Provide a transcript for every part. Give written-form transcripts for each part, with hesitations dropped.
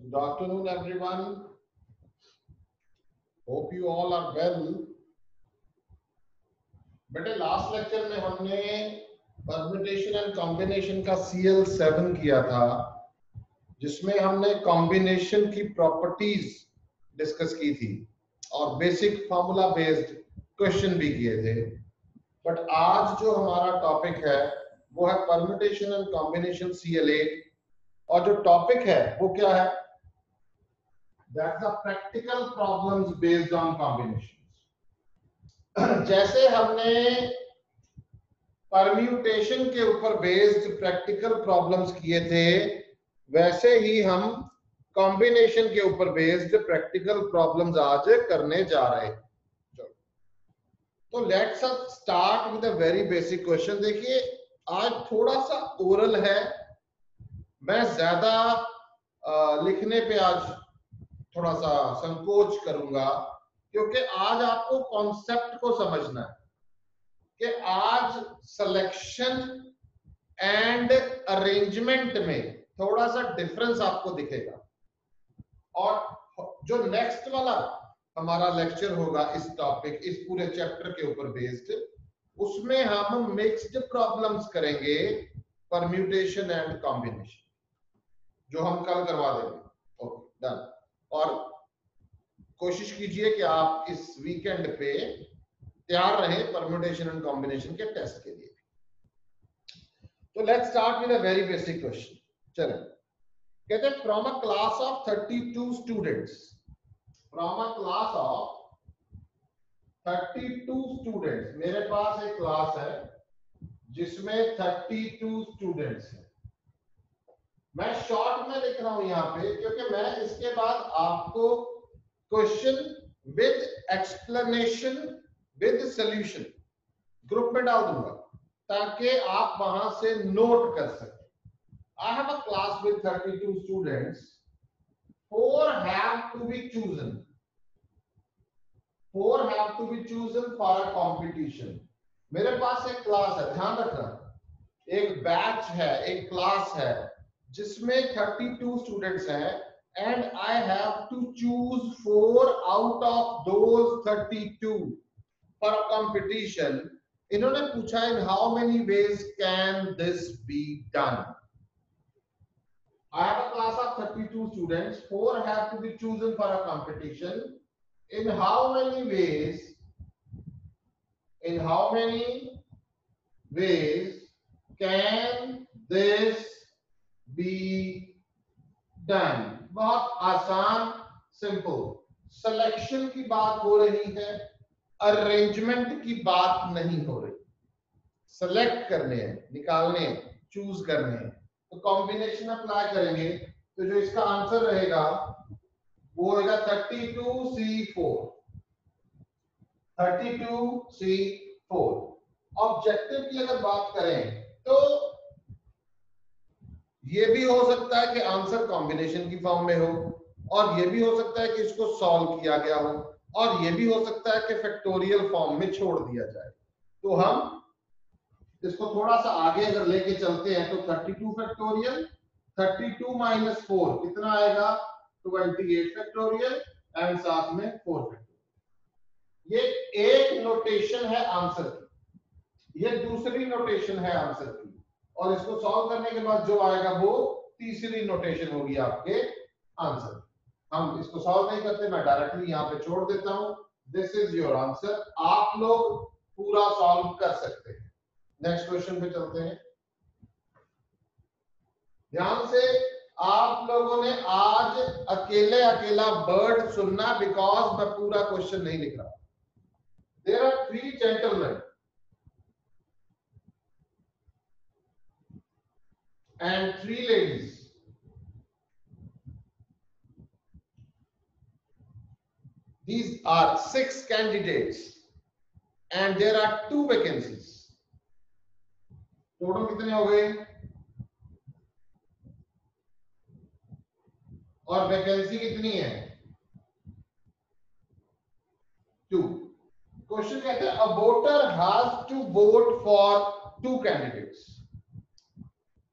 Good afternoon, everyone. Hope you all are well. बेटे last lecture में हमने permutation and combination का CL7 किया था, जिसमें हमने कॉम्बिनेशन की प्रॉपर्टीज डिस्कस की थी और बेसिक फार्मूला बेस्ड क्वेश्चन भी किए थे। बट आज जो हमारा टॉपिक है वो है परम्यूटेशन एंड कॉम्बिनेशन CL8, और जो टॉपिक है वो क्या है? That's the practical problems based on combinations. जैसे हमने परम्यूटेशन के ऊपर बेस्ड प्रैक्टिकल प्रॉब्लम्स किए थे, वैसे ही हम कॉम्बिनेशन के ऊपर बेस्ड प्रैक्टिकल प्रॉब्लम्स आज करने जा रहे हैं। तो let's start with a very basic question. देखिए, आज थोड़ा सा ओरल है, मैं ज्यादा लिखने पे आज थोड़ा सा संकोच करूंगा, क्योंकि आज आपको कॉन्सेप्ट को समझना है कि आज सिलेक्शन एंड अरेंजमेंट में थोड़ा सा डिफरेंस आपको दिखेगा। और जो नेक्स्ट वाला हमारा लेक्चर होगा इस टॉपिक, इस पूरे चैप्टर के ऊपर बेस्ड, उसमें हम मिक्स्ड प्रॉब्लम्स करेंगे, परम्यूटेशन एंड कॉम्बिनेशन, जो हम कल करवा देंगे। Okay, done. और कोशिश कीजिए कि आप इस वीकेंड पे तैयार रहें परम्यूटेशन एंड कॉम्बिनेशन के टेस्ट के लिए। तो let's start with a very basic question. चलें, कहते हैं from a class of 32 students, from a class of 32 students, मेरे पास एक क्लास है जिसमें 32 स्टूडेंट्स हैं। मैं शॉर्ट में लिख रहा हूं यहां पे, क्योंकि मैं इसके बाद आपको question with explanation with solution group में डाल दूंगा, ताकि आप वहां से नोट कर सकें। I have a class with 32 students. 4 have to be chosen. 4 have to be chosen for a competition. मेरे पास एक क्लास है, ध्यान रखना, एक बैच है, एक क्लास है जिसमें 32 स्टूडेंट्स हैं, and I have to choose 4 out of those 32 for a competition. इन्होंने पूछा in how many ways can this be done? I have a class of 32 students. 4 have to be chosen for a competition. In how many ways? In how many ways can this be done? बहुत आसान, simple. Selection की बात हो रही है, arrangement की बात नहीं हो रही। सेलेक्ट करने हैं, निकालने हैं, चूज करने हैं, तो कॉम्बिनेशन अप्लाई करेंगे, तो जो इसका आंसर रहेगा वो होगा 32C4। 32C4। ऑब्जेक्टिव की अगर बात करें तो ये भी हो सकता है कि आंसर कॉम्बिनेशन की फॉर्म में हो, और ये भी हो सकता है कि इसको सॉल्व किया गया हो, और ये भी हो सकता है कि फैक्टोरियल फॉर्म में छोड़ दिया जाए। तो हम इसको थोड़ा सा आगे अगर लेके चलते हैं तो 32 फैक्टोरियल, 32 माइनस 4 कितना आएगा? 28 फैक्टोरियल, एंड साथ में 4 फैक्टोरियल। ये एक नोटेशन है आंसर की, ये दूसरी नोटेशन है आंसर की, और इसको सॉल्व करने के बाद जो आएगा वो तीसरी नोटेशन होगी आपके आंसर। हम इसको सॉल्व नहीं करते, मैं डायरेक्टली यहाँ पे छोड़ देता हूं, दिस इज योर आंसर। आप लोग पूरा सॉल्व कर सकते हैं। नेक्स्ट क्वेश्चन पे चलते हैं। ध्यान से, आप लोगों ने आज अकेले अकेला वर्ड सुनना, बिकॉज मैं पूरा क्वेश्चन नहीं लिख रहा। There are 3 gentleman and 3 ladies. These are 6 candidates and there are 2 vacancies. Total कितने हो गए? और वैकेंसी कितनी है? 2। क्वेश्चन कहते हैं, a voter has to vote for 2 candidates.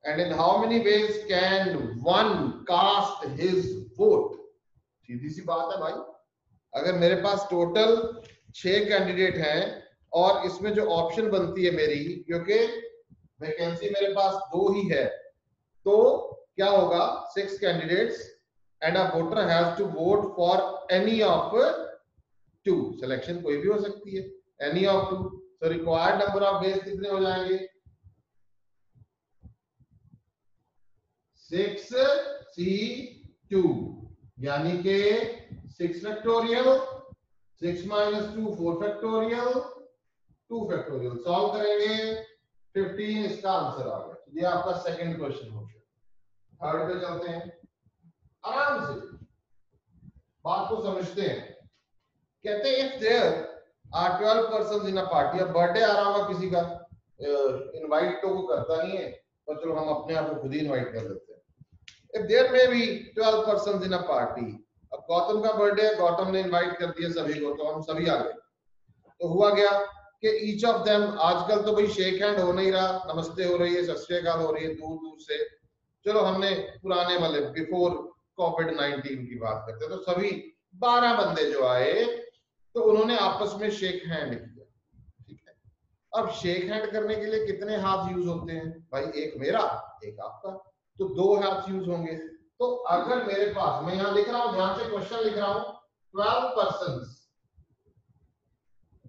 And in how many ways can one cast his vote. सीधी सी बात है भाई, अगर मेरे पास टोटल 6 कैंडिडेट हैं और इसमें जो ऑप्शन बनती है मेरी, क्योंकि वैकेंसी मेरे पास 2 ही है, तो क्या होगा, 6 candidates and a voter has to vote for any of 2। Selection कोई भी हो सकती है, एनी ऑफ 2। तो रिक्वायर्ड नंबर ऑफ वेज कितने हो जाएंगे, 6C2, यानी कि 6 फैक्टोरियल, 6 - 2 4 फैक्टोरियल, 2 फैक्टोरियल। सॉल्व करेंगे 15, इसका आंसर आ गया। ये आपका सेकंड क्वेश्चन हो गया। थर्ड पे चलते हैं, आराम से बात को समझते हैं। कहते हैं if there are 12 persons in a party, अब बर्थडे आ रहा होगा किसी का, इनवाइट तो को करता नहीं है, पर चलो हम अपने आप को खुद ही इनवाइट कर लेते हैं। If there may be 12 persons in a party, अब गौतम का बर्थडे है, गौतम ने इनवाइट कर दिया सभी को, तो हम सभी आ गए। तो हुआ गया कि ईच ऑफ देम, आजकल तो भाई शेक हैंड हो नहीं रहा, नमस्ते हो रही है, सत श्री अकाल हो रही है दूर दूर से, चलो हमने पुराने वाले बिफोर कोविड-19 की बात करते हैं। तो सभी 12 बंदे जो आए तो उन्होंने आपस में शेक हैंड किया, ठीक है। अब शेक हैंड करने के लिए कितने हाथ यूज होते हैं भाई, एक मेरा एक आपका, तो 2 हाथ यूज होंगे। तो अगर मेरे पास, मैं यहां लिख रहा हूं, ध्यान से क्वेश्चन लिख रहा हूं, 12 पर्सन्स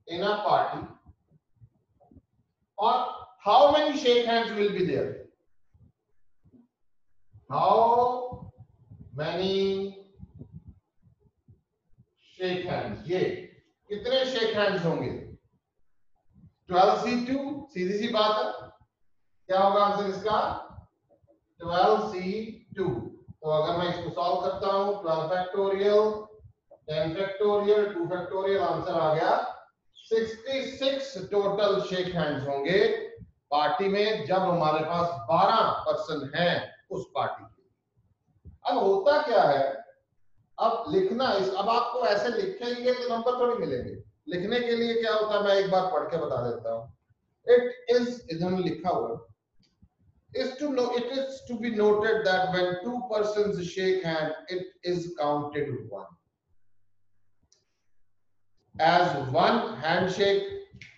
इन अ पार्टी और how many shake hands will be there, how many shake hands, ये कितने शेक हैंड्स होंगे, 12C2, सीधी सी बात है। क्या होगा आंसर इसका, 12C2। तो अगर मैं इसको सॉल्व करता हूं, 12 फैक्टोरियल, 10 फैक्टोरियल, 2 फैक्टोरियल, आंसर आ गया 66 टोटल शेक हैंड्स होंगे पार्टी में, जब हमारे पास 12 पर्सन हैं उस पार्टी के। अब होता क्या है, अब लिखना इस, अब आपको ऐसे लिखेंगे तो नंबर थोड़ी मिलेंगे, लिखने के लिए क्या होता है, मैं एक बार पढ़ के बता देता हूं। इट इज, इधर लिखा हुआ is to know, it is to be noted that when 2 persons shake hand, it is counted 1 as 1 handshake,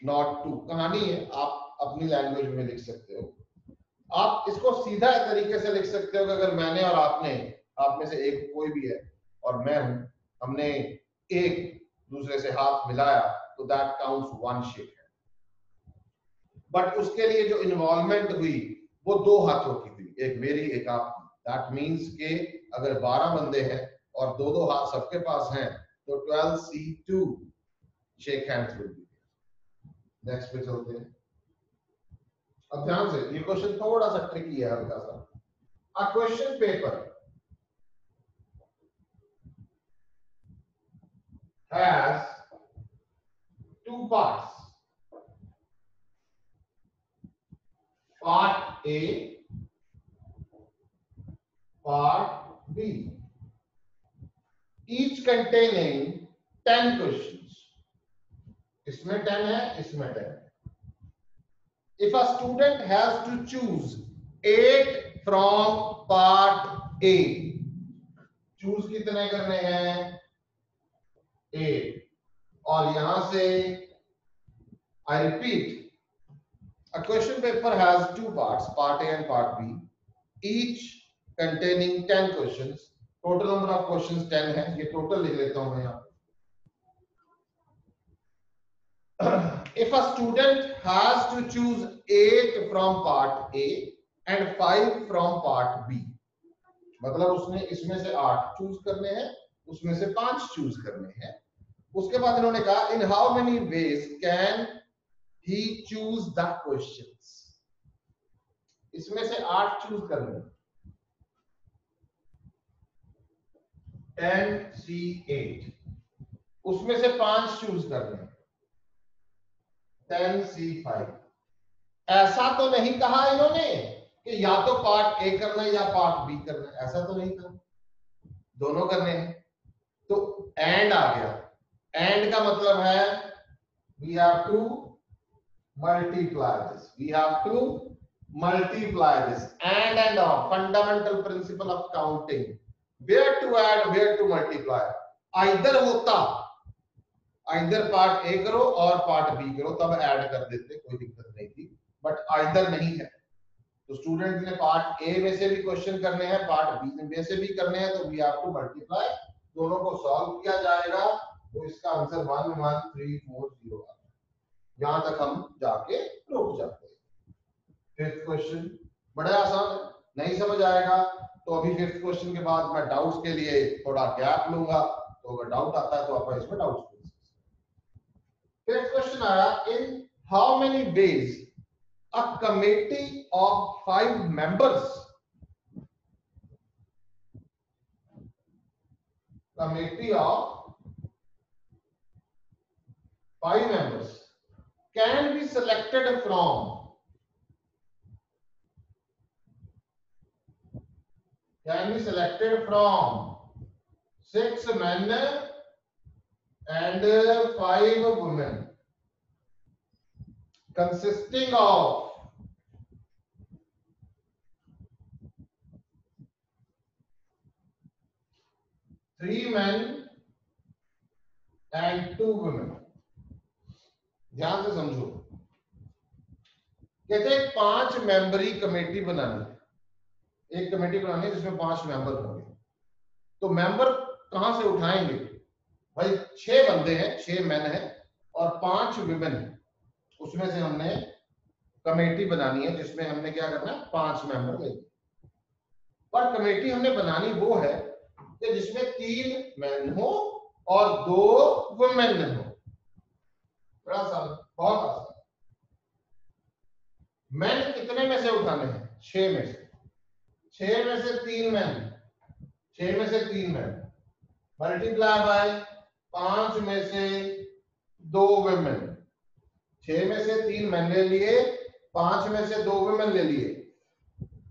not 2। कहानी है, आप अपनी लैंग्वेज में लिख सकते हो। आप इसको सीधा तरीके से लिख सकते हो कि अगर मैंने और आपने, आप में से एक कोई भी है और मैं हूं, हमने एक दूसरे से हाथ मिलाया, तो that counts 1 shake hand. But उसके लिए जो इन्वॉल्वमेंट हुई वो 2 हाथों की थी, एक मेरी एक आपकी। दैट मींस के अगर 12 बंदे हैं और 2-2 हाथ सबके पास हैं, तो 12C2 shake hands will B. Next पे चलते हैं। अब ध्यान से, ये क्वेश्चन थोड़ा सा ट्रिकी है, हल्का सा। A question paper has 2 parts, part A, part B, each containing 10 questions। इसमें 10 है, इसमें 10 है। If a student has to choose 8 from part A, choose कितने करने हैं, 8। और यहां से I repeat, a question paper has 2 parts, part A and part B, each containing 10 questions। Total number of questions 10 है, ये टोटल लिख लेता हूं मैं यहां। If a student has to choose 8 from part A and 5 from part B, मतलब उसने इसमें से 8 चूज करने हैं, उसमें से 5 चूज करने हैं। उसके बाद इन्होंने कहा इन how many ways can he choose the questions, इसमें से 8 चूज करने हैं, 10C8, उसमें से 5 चूज करने हैं, 10C5। ऐसा तो नहीं कहा इन्होंने कि या तो पार्ट ए करना है या पार्ट बी करना है, ऐसा तो नहीं कहा, दोनों करने हैं। तो एंड आ गया, एंड का मतलब है we have to multiply this, we have to multiply this, and और fundamental principle of counting, where to add, where to multiply, either होता, आइदर पार्ट ए करो और पार्ट बी करो तब ऐड कर देते, कोई दिक्कत नहीं थी, बट आइदर नहीं है। तो स्टूडेंट ने पार्ट ए में से भी क्वेश्चन करने हैं, पार्ट बी में से भी करने हैं, तो वी हैव टू मल्टीप्लाई, दोनों को सॉल्व किया जाएगा, तो इसका आंसर 11340 आ, यहां तक हम जाके रुक जाते हैं। फिफ्थ क्वेश्चन बड़ा आसान है, नहीं समझ आएगा तो अभी फिफ्थ क्वेश्चन के बाद मैं डाउट्स के लिए थोड़ा गैप लूंगा, तो अगर डाउट आता है तो आप इसमें डाउट्स पूछ सकते हैं। फिफ्थ क्वेश्चन आया, इन how many veg a committee of 5 members, committee of 5 members can be selected from, can be selected from 6 men and 5 women, consisting of 3 men and 2 women। ध्यान से समझो, कहते हैं 5 मेंबरी कमेटी बनानी है, एक कमेटी बनानी है जिसमें 5 मेंबर होंगे। तो मेंबर कहां से उठाएंगे भाई, 6 बंदे हैं, 6 मेन हैं और 5 विमेन हैं, उसमें से हमने कमेटी बनानी है जिसमें हमने क्या करना है, 5 मेंबर लेंगे। पर कमेटी हमने बनानी वो है कि जिसमें 3 मेन हो और 2 वुमेन हो। बड़ा आसान, बहुत आसान। मेन कितने में से उठाने हैं, 6 में से, 6 में से 3 मेन, 6 में से 3 मेन मल्टीप्लाई बाय 5 में से 2 वुमेन, 6 में से 3 मेन ले लिए, 5 में से 2 वुमेन ले लिए।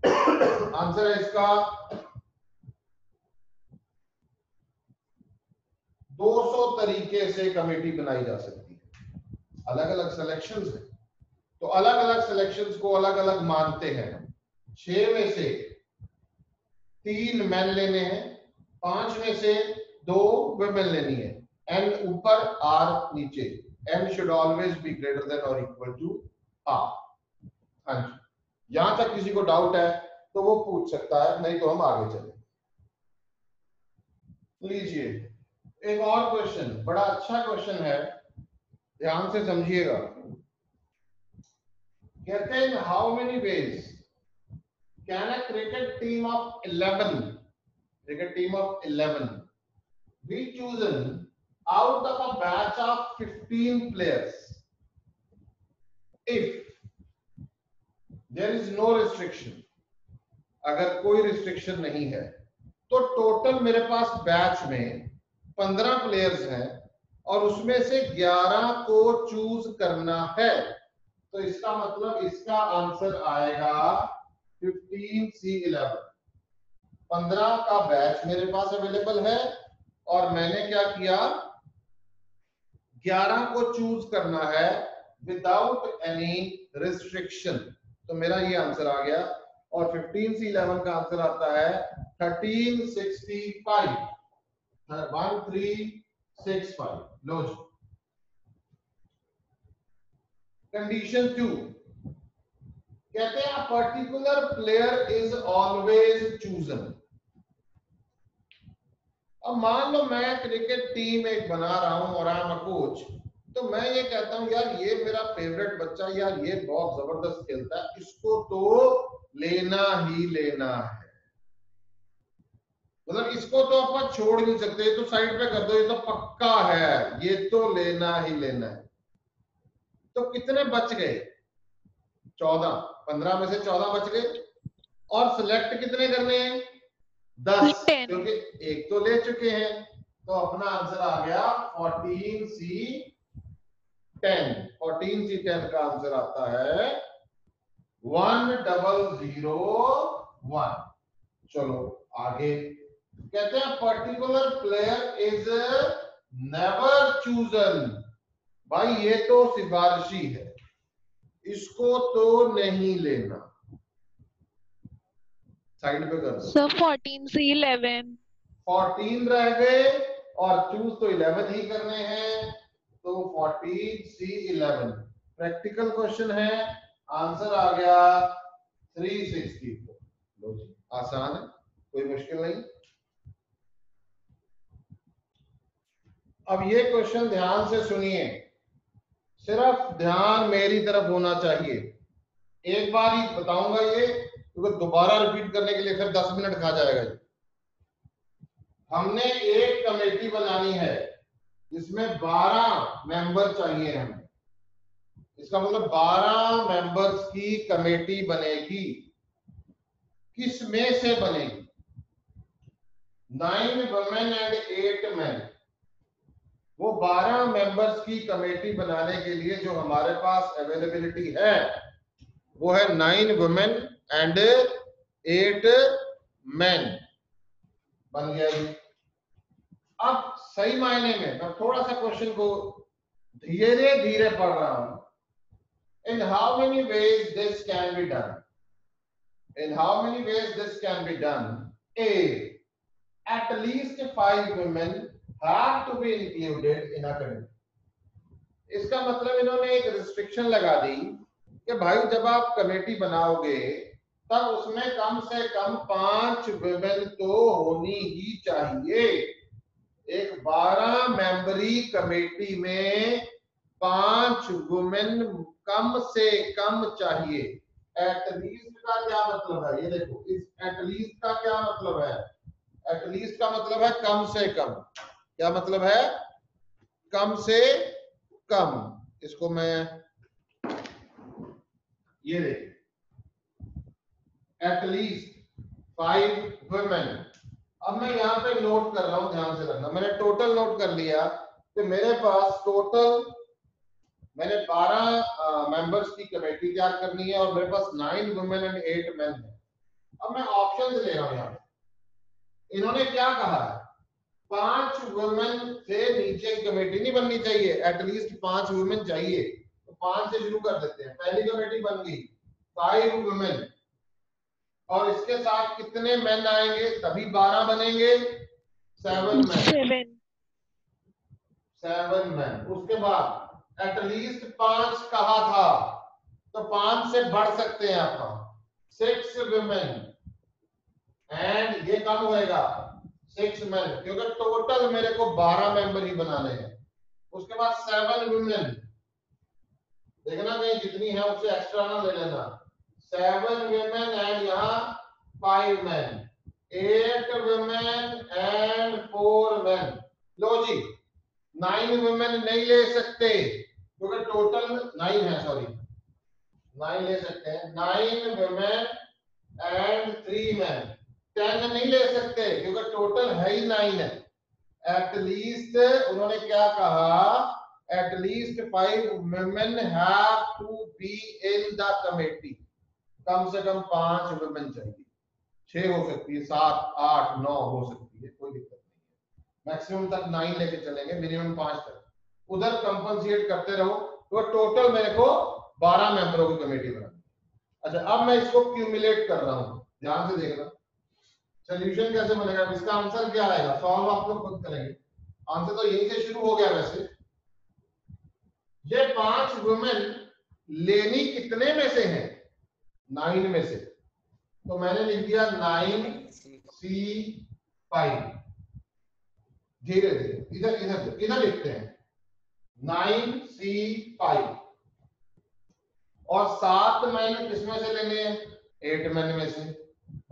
आंसर है इसका 200 तरीके से कमेटी बनाई जा सकती है, अलग अलग सिलेक्शंस है, तो अलग अलग सिलेक्शंस को अलग अलग मानते हैं। 6 में से 3 मेन लेने हैं, 5 में से 2 वुमेन लेनी है, एन ऊपर आर नीचे, n should always be greater than और इक्वल टू आर। हाँ जी, यहां तक किसी को डाउट है तो वो पूछ सकता है, नहीं तो हम आगे चले। लीजिए एक और क्वेश्चन, बड़ा अच्छा क्वेश्चन है, ध्यान से समझिएगा। कहते हैं how many ways can a cricket team of 11, cricket team of 11 be chosen out of a batch of 15 players if there is no restriction, अगर कोई रिस्ट्रिक्शन नहीं है तो टोटल मेरे पास बैच में 15 प्लेयर्स हैं और उसमें से 11 को चूज करना है, तो इसका मतलब इसका आंसर आएगा 15C11। 15 का बैच मेरे पास अवेलेबल है और मैंने क्या किया, 11 को चूज करना है विदाउट एनी रिस्ट्रिक्शन, तो मेरा ये आंसर आ गया। और 15C11 का आंसर आता है 1365, 1365। लो जी, कंडीशन 2 कहते हैं particular player is always chosen. अब मान लो मैं क्रिकेट टीम एक बना रहा हूं और आई एम अ कोच, तो मैं ये कहता हूं यार ये मेरा फेवरेट बच्चा, यार ये बहुत जबरदस्त खेलता है, इसको तो लेना ही लेना है, मतलब इसको तो अपन छोड़ नहीं सकते, ये तो साइड पे कर दो, ये तो पक्का है, ये तो लेना ही लेना है। तो कितने बच गए, 14, 15 में से 14 बच गए और सिलेक्ट कितने करने हैं, 10, क्योंकि एक तो ले चुके हैं, तो अपना आंसर आ गया 14C10। 14C10 का आंसर आता है 1001। चलो आगे, कहते हैं particular player is never chosen. भाई ये तो सिफारिशी है, इसको तो नहीं लेना, साइड पे कर दो। Sir 14C11। 14 रह गए और चूज तो 11 ही करने हैं, तो 14 C 11 प्रैक्टिकल क्वेश्चन है, आंसर आ गया 364। लो जी, आसान है, कोई मुश्किल नहीं। अब ये क्वेश्चन ध्यान से सुनिए, सिर्फ ध्यान मेरी तरफ होना चाहिए। एक बार ही बताऊंगा ये, क्योंकि दोबारा रिपीट करने के लिए फिर 10 मिनट खा जाएगा जी। हमने एक कमेटी बनानी है जिसमें 12 मेंबर चाहिए हमें, इसका मतलब 12 मेंबर्स की कमेटी बनेगी। किस में से बनेगी? 9 वुमेन एंड 8 मेन। वो 12 मेंबर्स की कमेटी बनाने के लिए जो हमारे पास अवेलेबिलिटी है वो है 9 वुमेन एंड 8 मेन। बन गया जी। अब सही मायने में मैं थोड़ा सा क्वेश्चन को धीरे धीरे पढ़ रहा हूं। In how many ways this can be done? In how many ways this can be done? A. At least 5 women have to be included in a committee. इसका मतलब इन्होंने एक रिस्ट्रिक्शन लगा दी कि भाई जब आप कमेटी बनाओगे तब उसमें कम से कम 5 वुमेन तो होनी ही चाहिए। एक 12 मेंबरी कमेटी में 5 वुमेन कम से कम चाहिए। एटलीस्ट का क्या मतलब है? ये देखो, इस एटलीस्ट का क्या मतलब है? एटलीस्ट का मतलब है कम से कम। क्या मतलब है? कम से कम। इसको मैं ये देखिए, एटलीस्ट 5 वुमेन। अब मैं यहाँ पे नोट कर रहा हूं, ध्यान से रखना। मैंने टोटल नोट कर लिया कि मेरे पास टोटल मैंने 12 मेंबर्स की कमेटी तैयार करनी है और मेरे पास 9 वुमेन एंड 8 मेन है। अब मैं ऑप्शंस ले रहा हूं यहाँ। इन्होंने क्या कहा है? 5 वुमेन से नीचे कमेटी नहीं बननी चाहिए, एटलीस्ट 5 वुमेन चाहिए। तो 5 से शुरू कर देते हैं। पहली कमेटी बन गई 5 वुमेन, और इसके साथ कितने मेन आएंगे? तभी 12 बनेंगे। 7 मेन। 7 मेन। उसके बाद एटलीस्ट 5 कहा था, तो 5 से बढ़ सकते हैं आप। 6 वुमेन एंड ये कम होएगा 6 मेन, क्योंकि टोटल मेरे को 12 मेंबर ही बनाने हैं। उसके बाद 7 वुमेन, देखना कहीं जितनी है उससे एक्स्ट्रा ना ले लेना। 7 वुमेन एंड यहाँ 5 मेन, 8 वुमेन एंड 4 मेन। लो जी, 9 वुमेन नहीं ले सकते क्योंकि टोटल 9 है, सॉरी 9 ले सकते हैं। 9 वुमेन एंड 3 मेन। 10 नहीं ले सकते क्योंकि टोटल है ही 9 है। एटलीस्ट उन्होंने क्या कहा? At least 5 women have to be in the committee. कम से कम 5 वुमेन चाहिए। 6 हो सकती है, 7, 8, 9 हो सकती है, कोई दिक्कत नहीं है। मैक्सिमम तक 9 लेके चलेंगे, मिनिमम 5 तक। उधर कंपनसेट करते रहो, तो टोटल मेरे को 12 मेंबरों की कमेटी बनानी। अच्छा, अब मैं इसको क्यूमुलेट कर रहा हूं, ध्यान से देखना। सोल्यूशन कैसे बनेगा? इसका आंसर क्या आएगा? सॉल्व आप लोग खुद करेंगे। आंसर तो यहीं से शुरू हो गया। वैसे ये 5 वुमेन लेनी कितने में से है? 9 में से। तो मैंने लिख दिया 9C5। धीरे धीरे इधर इधर इधर लिखते हैं 9C5। और 7 मैन किसमें से लेने हैं? 8 मैन में से।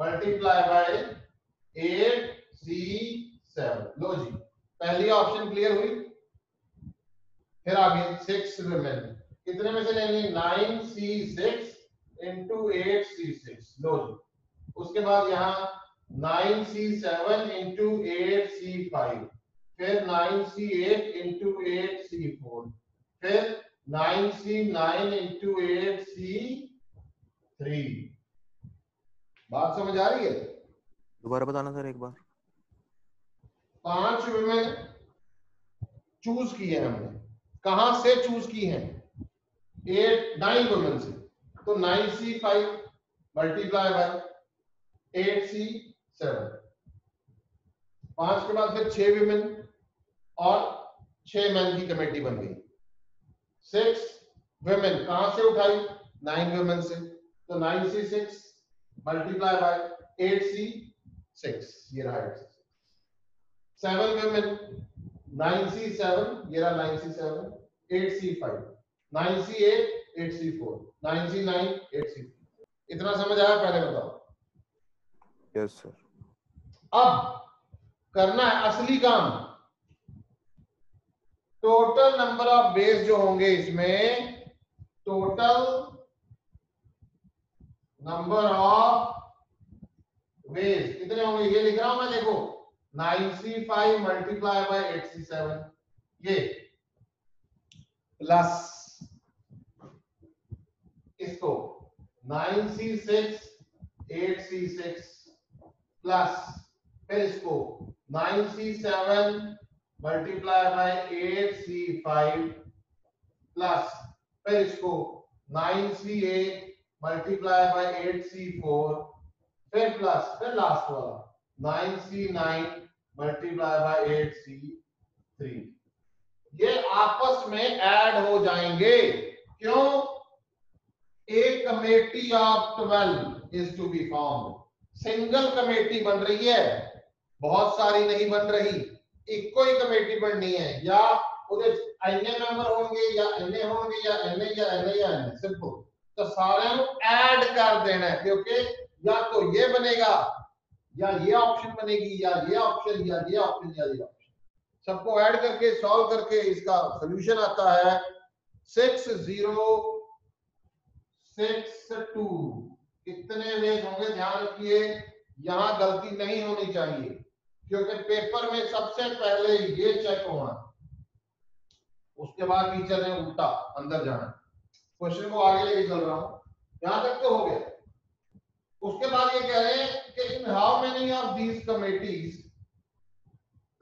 Multiply by 8C7। लो जी, पहली ऑप्शन क्लियर हुई। फिर आगे 6 वुमेन कितने में से लेंगे? 9C6 into 8C6। लो जी, उसके बाद यहाँ 9C7 इंटू 8C5, फिर 9C8 इंटू 8C4, फिर 9C9 इंटू 8C3। बात समझ आ रही है? दोबारा बताना सर एक बार। 5 वुमेन चूज की है हमने। कहां से चूज की है? 9 वुमेन से। तो 9C5 मल्टीप्लाई बाय 8C7। 5 के बाद फिर 6 विमेन और 6 मैन की कमेटी बन गई। 6 विमेन कहां से उठाई? 9 विमेन से, तो 9C6 मल्टीप्लाई बाय 8C6, ये रहा 7 विमेन 9C7, ये रहा 9C7, 8C5, 9C8, 8C4, 9C9, 8C4। इतना समझ आया? पहले बताओ। Yes sir. अब करना है असली काम। टोटल नंबर ऑफ बेस जो होंगे इसमें, टोटल नंबर ऑफ बेस कितने होंगे ये लिख रहा हूं मैं, देखो 9C5 मल्टीप्लाई बाय 8C7, ये प्लस इसको 9C6 8C6 प्लस फिर इसको 9C7 multiply by 8C5 plus फिर इसको 9C8 मल्टीप्लाई बाय 8C4 फिर प्लस फिर लास्ट वाला 9C9 मल्टीप्लाई बाय 8C3। ये आपस में ऐड हो जाएंगे। क्यों? एक committee of 12 is to be formed. Single committee बन रही है, बहुत सारी नहीं बन रही, एक कोई कमेटी बननी है। या उधर एनए मेंबर होंगे या एनए होंगे या एनए या एनए या एनए, सिंपल। तो सारे को ऐड कर देना है, क्योंकि या तो ये बनेगा या ये ऑप्शन बनेगी या ये ऑप्शन या ये ऑप्शन या ये ऑप्शन। सबको ऐड करके सॉल्व करके इसका सॉल्यूशन आता है 6062। कितने वेज होंगे ध्यान रखिए, यहां गलती नहीं होनी चाहिए, क्योंकि पेपर में सबसे पहले ये चेक होना, उसके बाद टीचर ने उल्टा अंदर जाना। क्वेश्चन को आगे लेके चल रहा हूं, यहां तक तो हो गया। उसके बाद ये कह रहे हैं कि in how many of these committees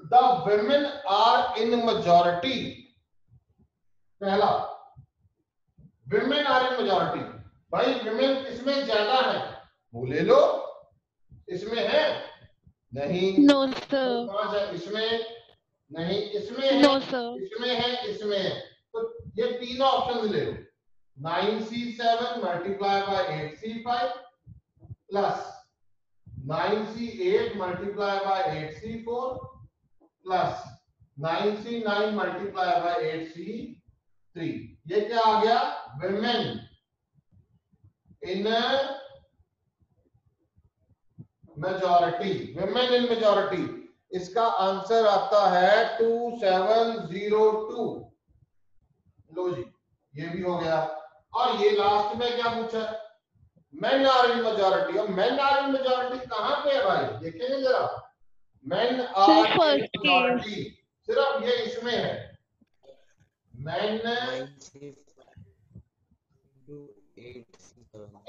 the women are in majority। पहला, women आर इन majority। भाई women किसमें ज्यादा है? वो ले लो, इसमें है नहीं? No sir. कहां है? इसमें नहीं, इसमें है, नो सर। इसमें है, इसमें है। तो ये तीनों ऑप्शन ले लो। 9C7 multiply by 8C5 plus 9C8 multiply by 8C4 plus 9C9 multiply by 8C3। ये क्या आ गया? women in majority, women in majority। इसका आंसर आता है 2702। लो जी, ये भी हो गया। और ये लास्ट में क्या पूछा? men are in majority। और men are in majority कहां पे है भाई? देखेंगे जरा। men are in majority सिर्फ ये इसमें है। men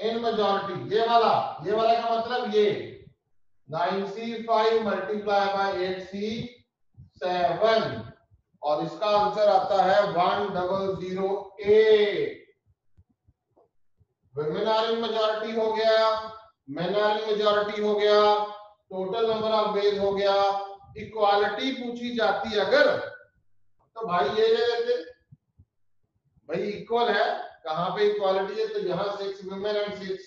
in majority, ये वाला का मतलब ये 9C5 मल्टीप्लाई बाय 8C7, और इसका आंसर आता है 1008। women are in majority हो गया, men are in majority हो गया, टोटल नंबर ऑफ वेज हो गया। इक्वालिटी पूछी जाती अगर, तो भाई ये ले लेते, भाई इक्वल है। कहां पे इक्वालिटी है? तो यहाँ 6 women and 6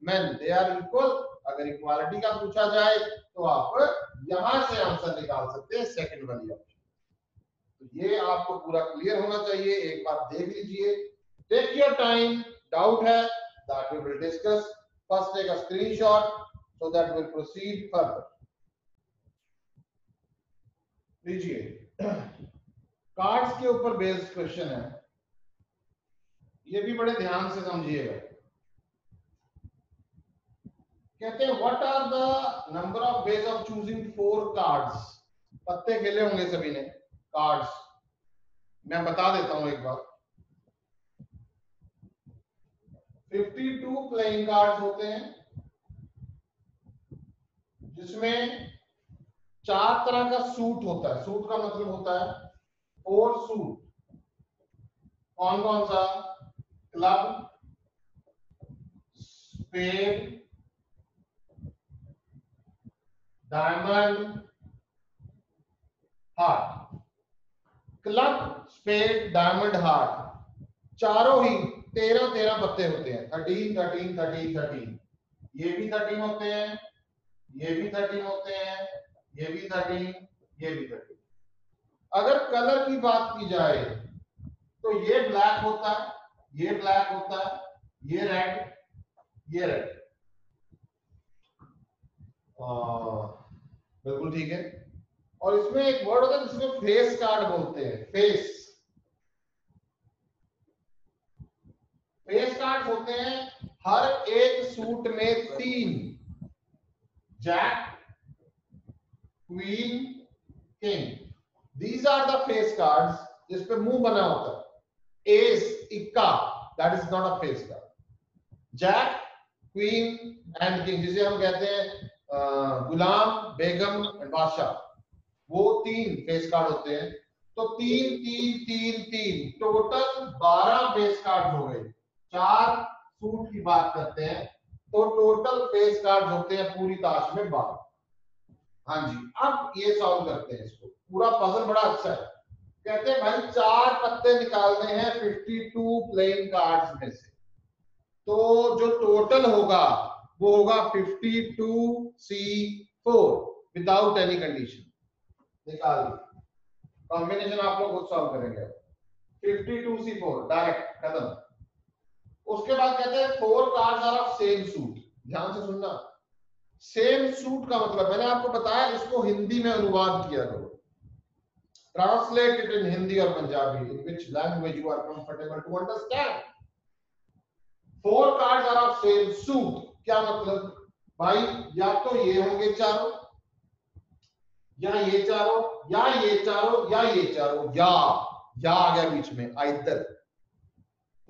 men, they are equal। अगर इक्वालिटी का पूछा जाए तो आप यहां से आंसर निकाल सकते हैं, सेकंड वाली ऑप्शन। तो ये आपको पूरा क्लियर होना चाहिए, एक बार देख लीजिए, टेक योर टाइम। डाउट है that we will discuss, first take a screenshot so that we'll proceed further। लीजिए, कार्ड्स के ऊपर बेस्ड क्वेश्चन है, ये भी बड़े ध्यान से समझिएगा। कहते हैं what are the number of ways of choosing 4 cards. पत्ते खेले होंगे सभी ने कार्ड्स, मैं बता देता हूं एक बार। 52 प्लेइंग कार्ड्स होते हैं, जिसमें 4 तरह का सूट होता है। सूट का मतलब होता है 4 सूट। कौन कौन सा? Club, spade, diamond, heart, club, spade, diamond, heart, चारों ही 13 पत्ते होते हैं। 13 13 13 13, ये भी 13 होते हैं, ये भी 13 होते हैं, ये भी 13, ये भी 13। अगर कलर की बात की जाए तो ये ब्लैक होता है, ये ब्लैक होता है, ये रेड, ये रेड। बिल्कुल ठीक है। और इसमें एक वर्ड होता है जिसको फेस कार्ड बोलते हैं। फेस कार्ड होते हैं हर एक सूट में 3, jack, queen, king. These are the face cards जिस पे मुंह बना होता है। एस, इक्का, that is not a face card. Jack, queen and king, जिसे हम कहते हैं गुलाम, बेगम एंड बादशाह, वो 3 फेस कार्ड होते हैं। तो 3 3 3 3 टोटल 12 फेस कार्ड हो गए। 4 सूट की बात करते हैं तो टोटल फेस कार्ड होते हैं पूरी ताश में 12। हाँ जी, अब ये सॉल्व करते हैं इसको। पूरा पजल बड़ा अच्छा है। कहते हैं भाई 4 पत्ते निकालने हैं 52 प्लेइंग कार्ड्स में से, तो जो टोटल होगा वो होगा 52C4 विदाउट एनी कंडीशन। निकाल ली, कॉम्बिनेशन आप लोग खुद सॉल्व करेंगे। 52C4 डायरेक्ट खत्म। उसके बाद कहते हैं 4 cards are of same suit. ध्यान से सुनना, सेम सूट का मतलब मैंने आपको बताया, इसको हिंदी में अनुवाद किया करो। ट्रांसलेट इट इन हिंदी और Punjabi, in which language you are comfortable to understand. 4 cards are of same suit, क्या मतलब भाई, या तो ये होंगे चारों, या ये चारों, या ये चारों, या ये चारों, या आ गया बीच में आइदर।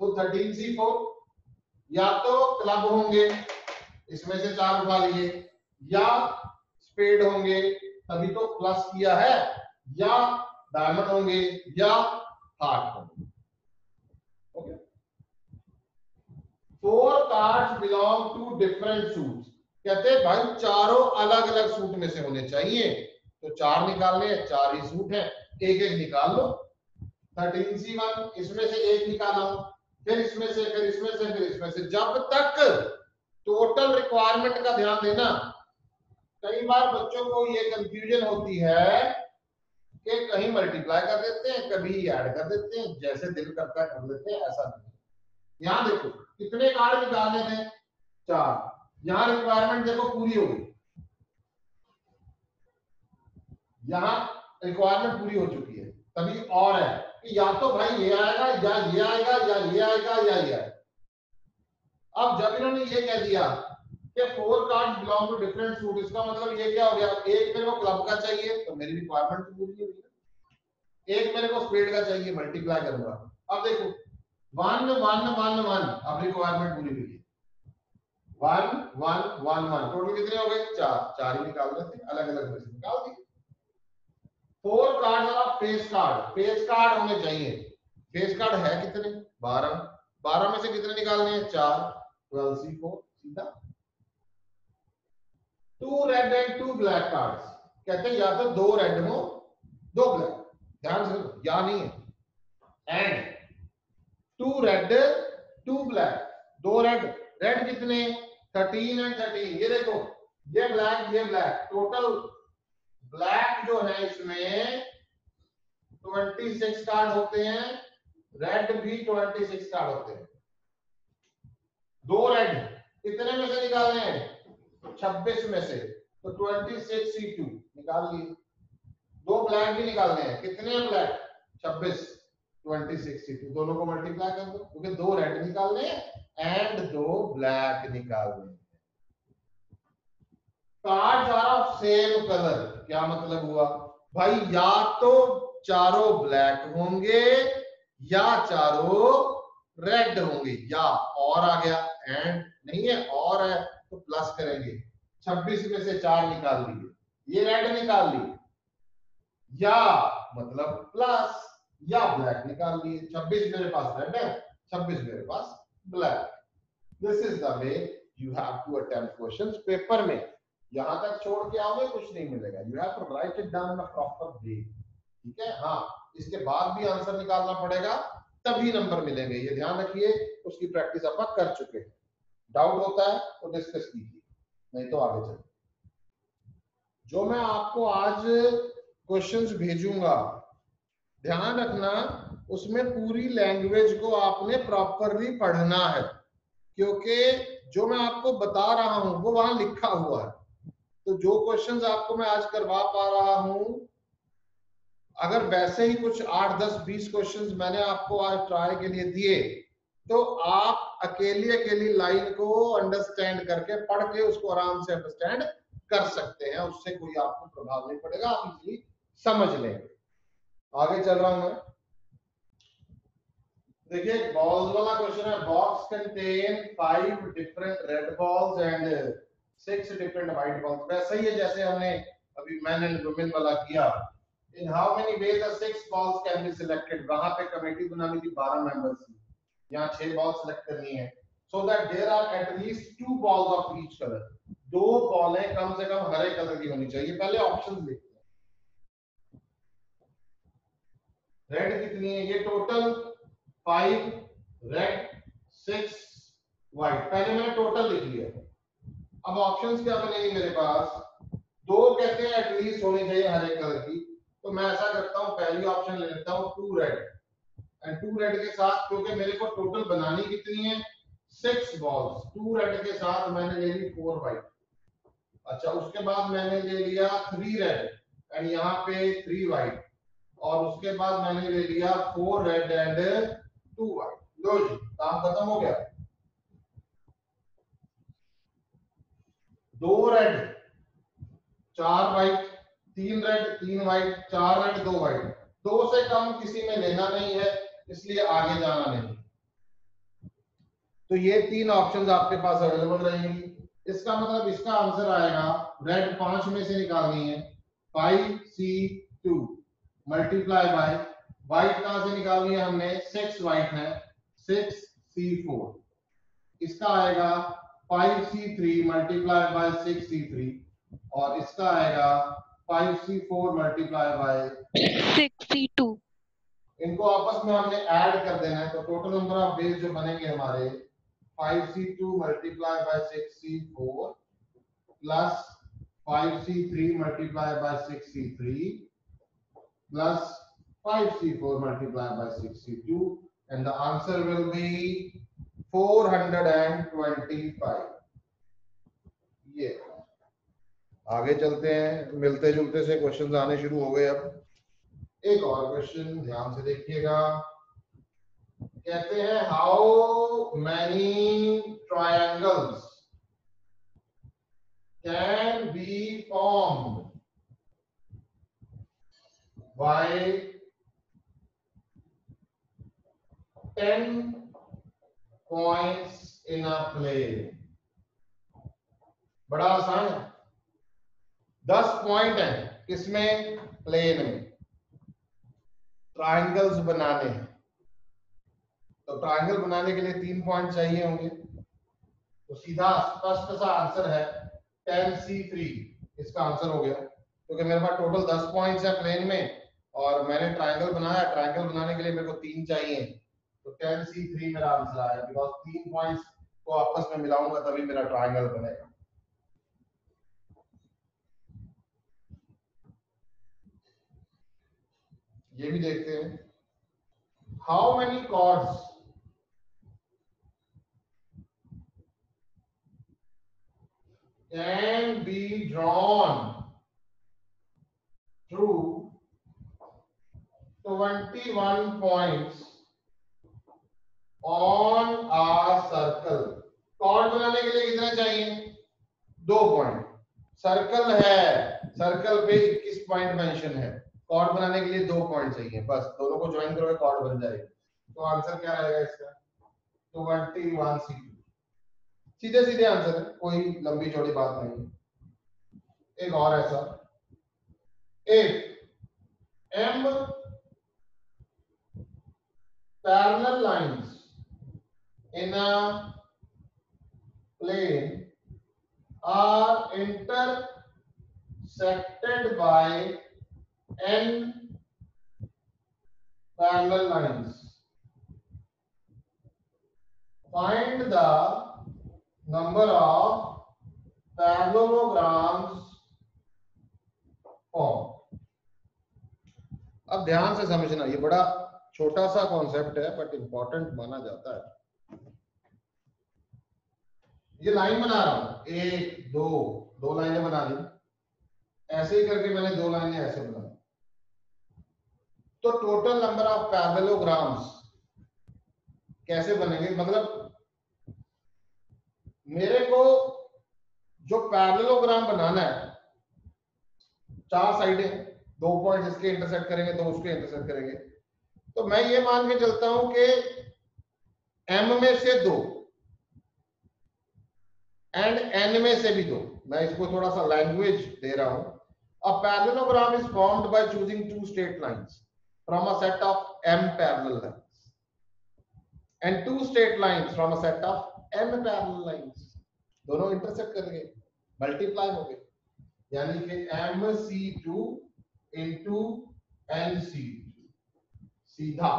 तो 13C4, या तो क्लब होंगे, इसमें से 4 उठा लिए, या स्पेड होंगे तभी तो प्लस किया है, या डायमंड होंगे, या हार्ट होंगे। Okay, 4 cards belong to different suits. कहते हैं भाई चारों अलग अलग सूट में से होने चाहिए, तो 4 निकालने हैं, 4 ही सूट हैं, एक एक निकाल लो। 13C1, इसमें से एक निकाला, फिर इसमें से, फिर इसमें से, फिर इसमें से, जब तक टोटल रिक्वायरमेंट का ध्यान देना। कई बार बच्चों को ये कंफ्यूजन होती है कि कहीं मल्टीप्लाई कर देते हैं, कभी ऐड कर देते हैं, जैसे दिल करता है कर लेते हैं, ऐसा नहीं। यहां देखो कितने कार्ड निकालने थे, 4। यहां रिक्वायरमेंट देखो पूरी हो गई, यहां रिक्वायरमेंट पूरी हो चुकी है। तभी और है कि या तो भाई ये आएगा, या ये आएगा, या ये आएगा, या ये आएगा। अब जब इन्होंने ये कह दिया कि 4 cards belong to different suit, इसका मतलब ये क्या हो गया, एक मेरे को क्लब का चाहिए तो मेरी रिक्वायरमेंट तो पूरी होगी, एक मेरे को स्पेड का चाहिए, मल्टीप्लाई करूंगा। अब देखो 1 1 1 1, अब रिक्वायरमेंट पूरी हुई है। 1 1 1 1, टोटल कितने हो गए, 4 ही निकाल रहे थे, अलग अलग में से निकाल दिए। 4 कार्ड और फेस कार्ड, फेस कार्ड होने चाहिए। फेस कार्ड है कितने, 12, 12 में से कितने निकालने हैं, 4, 12C4 सीधा। 2 रेड एंड 2 ब्लैक कार्ड्स, कहते हैं या तो 2 रेड हो 2 ब्लैक, ध्यान से, या नहीं है, and 2 red 2 black, 2 red, red कितने, 13 एंड 13, ये देखो, ये ब्लैक, ये ब्लैक, टोटल ब्लैक जो है इसमें 26 कार्ड होते हैं, रेड भी 26 कार्ड होते हैं। 2 रेड कितने में से निकालने हैं, 26 में से, तो 26C2 निकाल लिए। 2 ब्लैक भी निकालने हैं, कितने हैं ब्लैक, 26, 26C2, दोनों को मल्टीप्लाई कर दो, क्योंकि 2 रेड निकालने हैं एंड 2 ब्लैक निकालने हैं। Cards are of same colour, क्या मतलब हुआ भाई, या तो चारों ब्लैक होंगे या चारों रेड होंगे, या और आ गया, एंड नहीं है और है तो प्लस करेंगे। 26 में से 4 निकाल लिए, ये रेड निकाल लिए, या मतलब प्लस, या ब्लैक निकाल लिए। 26 मेरे पास रेड है, 26 मेरे पास black. This is the way you have to attempt questions paper में। यहां तक छोड़ के आओगे कुछ नहीं मिलेगा, you have to write it down in a proper way. ठीक है। हाँ, इसके बाद भी आंसर निकालना पड़ेगा, तभी नंबर मिलेंगे, ये ध्यान रखिए। उसकी प्रैक्टिस आप कर चुके हैं। डाउट होता है तो डिस्कस कीजिए, नहीं तो आगे चलिए। जो मैं आपको आज क्वेश्चंस भेजूंगा, ध्यान रखना उसमें पूरी लैंग्वेज को आपने प्रॉपरली पढ़ना है, क्योंकि जो मैं आपको बता रहा हूं वो वहां लिखा हुआ है। तो जो क्वेश्चंस आपको मैं आज करवा पा रहा हूं, अगर वैसे ही कुछ 8, 10, 20 क्वेश्चंस मैंने आपको आज ट्राई के लिए दिए, तो आप अकेली अकेली लाइन को अंडरस्टैंड करके पढ़ के उसको आराम से अंडरस्टैंड कर सकते हैं, उससे कोई आपको प्रभाव नहीं पड़ेगा, आप इजीली समझ लेंगे। आगे चल रहा हूं मैं। देखिए बॉल्स वाला क्वेश्चन है, box contain 5 different red balls and 6 different white balls. वैसे ही है जैसे हमने अभी मैन एंड वुमेन वाला किया। In how many ways are 6 balls can be selected. वहां पे कमेटी बनानी थी 12 मेंबर्स की, यहाँ 6 बॉल सिलेक्ट करनी है। So that there are at least 2 balls of each colour. 2 बॉलें कम से कम हरे कलर की होनी चाहिए। पहले ऑप्शंस देखते हैं। रेड कितनी है, ये टोटल 5 रेड 6 व्हाइट। पहले मैंने टोटल लिख लिया। अब ऑप्शंस क्या बनेगी मेरे पास, 2 कहते हैं एटलीस्ट होनी चाहिए हरे कलर की, तो मैं ऐसा करता हूं, पहली ऑप्शन ले लेता हूं 2 रेड एंड 2 रेड के साथ, क्योंकि मेरे को टोटल बनानी कितनी है 6 बॉल्स, 2 रेड के साथ मैंने ले ली 4 व्हाइट। अच्छा, उसके बाद मैंने ले लिया 3 रेड एंड यहाँ पे 3 व्हाइट, और उसके बाद मैंने ले लिया 4 रेड एंड 2 व्हाइट। लो जी, काम खत्म हो गया। 2 red 4 white, 3 red 3 white, 4 red 2 white. 2 से कम किसी में लेना नहीं है, इसलिए आगे जाना नहीं। तो ये 3 ऑप्शंस आपके पास अवेलेबल रहेंगी। इसका मतलब इसका आंसर आएगा, रेड 5 में से निकालनी है 5C2 मल्टीप्लाई बाय व्हाइट कहां से निकालनी है हमने, 6 व्हाइट है 6C4। इसका आएगा 5C3 मल्टीप्लाई बाय 6C3, और इसका आएगा 5C4 मल्टीप्लाई बाय 6C2। इनको आपस में हमने ऐड कर देना है, तो टोटल नंबर ऑफ डेज जो बनेंगे हमारे 5C2 multiply by 6C4 plus 5C3 multiply by 6C3 plus 5C4 multiplied by 6C2, and the answer will be 425। ये आगे चलते हैं, मिलते जुलते से क्वेश्चंस आने शुरू हो गए। अब एक और क्वेश्चन ध्यान से देखिएगा। कहते हैं how many triangles can be formed by 10 points in a plane। बड़ा आसान है, 10 पॉइंट है किसमें, प्लेन में, ट्रायंगल्स बनाने हैं। तो ट्रायंगल बनाने के लिए 3 पॉइंट चाहिए होंगे, तो सीधा स्पष्ट सा आंसर है 10C3। इसका आंसर हो गया, क्योंकि मेरे पास टोटल 10 पॉइंट्स है प्लेन में, और मैंने ट्रायंगल बनाया। ट्रायंगल बनाने के लिए मेरे को 3 चाहिए, तो 10C3 मेरा आंसर आया, बिकॉज़ 3 पॉइंट्स को आपस में मिलाऊंगा तभी मेरा ट्रायंगल बनेगा। ये भी देखते हैं, how many chords can be drawn through 21 points on a circle। Chord बनाने के लिए कितने चाहिए, 2 पॉइंट। सर्कल है, सर्कल पे 21 पॉइंट मेंशन है, कॉर्ड बनाने के लिए 2 पॉइंट चाहिए, बस दोनों को ज्वाइन करोगे कॉर्ड बन जाएगी। तो आंसर क्या रहेगा इसका, 21C2। सीधे सीधे आंसर है, कोई लंबी चौड़ी बात नहीं। एक और ऐसा, if m parallel lines in a plane are intersected by n parallel lines. Find the number of parallelograms formed. अब ध्यान से समझना, ये बड़ा छोटा सा कॉन्सेप्ट है बट इंपॉर्टेंट माना जाता है। ये लाइन बना रहा हूं, एक दो लाइनें बना दी, ऐसे ही करके मैंने दो लाइनें ऐसे बना दी। तो टोटल नंबर ऑफ पैरेललोग्राम्स कैसे बनेंगे, मतलब मेरे को जो पैरेललोग्राम बनाना है, चार साइडें, दो पॉइंट इसके इंटरसेक्ट करेंगे, दो उसके इंटरसेक्ट करेंगे, तो मैं ये मान के चलता हूं कि m में से दो एंड n में से भी दो। मैं इसको थोड़ा सा लैंग्वेज दे रहा हूं। A parallelogram is formed by choosing two straight lines from a set of m parallel lines and two straight lines from a set of n parallel lines. दोनों इंटरसेक्ट करेंगे, मल्टीप्लाई हो गए, यानी कि mc2 into nc2, सीधा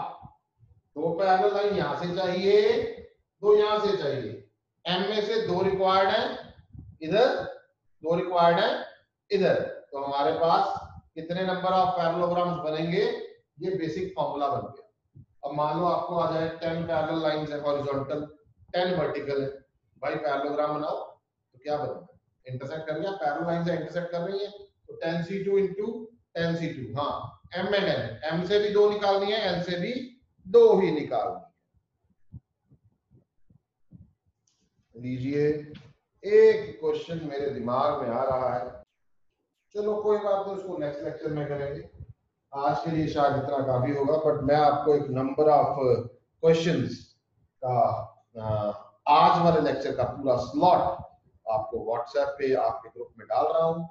दो parallel line यहां से चाहिए, दो यहां से चाहिए। m में से दो रिक्वायर्ड है इधर, दो रिक्वायर्ड है इधर, तो हमारे पास कितने नंबर ऑफ पैरेललोग्राम्स बनेंगे, ये बेसिक फॉर्मूला बन गया। अब मान लो आपको आ जाए 10 पैरेलल लाइंस है हॉरिजॉन्टल, 10 वर्टिकल है, भाई पैरेललोग्राम बनाओ, तो क्या बनेगा, इंटरसेक्ट कर गया, पैरेलल लाइन से इंटरसेक्ट कर रही है, तो 10c2 into 10c2, हाँ m एंड n, m से भी दो निकालनी है, n से भी दो ही निकालनी है। लीजिए, एक क्वेश्चन मेरे दिमाग में आ रहा है, चलो कोई बात नहीं, उसको नेक्स्ट लेक्चर में करेंगे, आज के लिए शायद इतना काफी होगा। बट मैं आपको एक नंबर ऑफ क्वेश्चंस का आज वाले लेक्चर का पूरा स्लॉट आपको व्हाट्सएप पे आपके ग्रुप में डाल रहा हूं,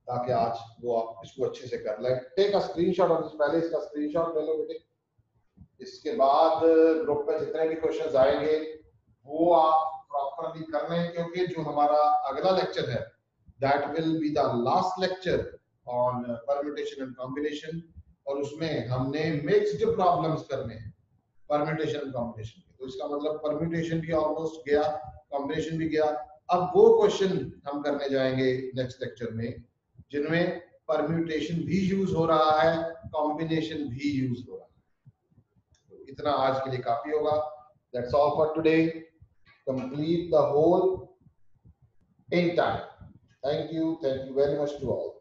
ताकि आज वो आप इसको अच्छे से कर लें। Take a screenshot of this, पहले इसका स्क्रीनशॉट ले लो बेटे, इसके बाद ग्रुप में जितने भी क्वेश्चंस आएंगे वो आप प्रॉपरली कर लें, क्योंकि जो हमारा अगला लेक्चर है that will be the last lecture on permutation and combination, और उसमें हमने मिक्स्ड प्रॉब्लम्स करने हैं परम्यूटेशन एंड कॉम्बिनेशन के। तो इसका मतलब परम्यूटेशन भी ऑलमोस्ट गया, कॉम्बिनेशन भी गया। अब वो क्वेश्चन हम करने जाएंगे नेक्स्ट लेक्चर में जिनमें परम्यूटेशन भी यूज हो रहा है, कॉम्बिनेशन भी यूज हो रहा है। तो इतना आज के लिए काफी होगा। That's all for today. Complete the whole in time. Thank you very much to all.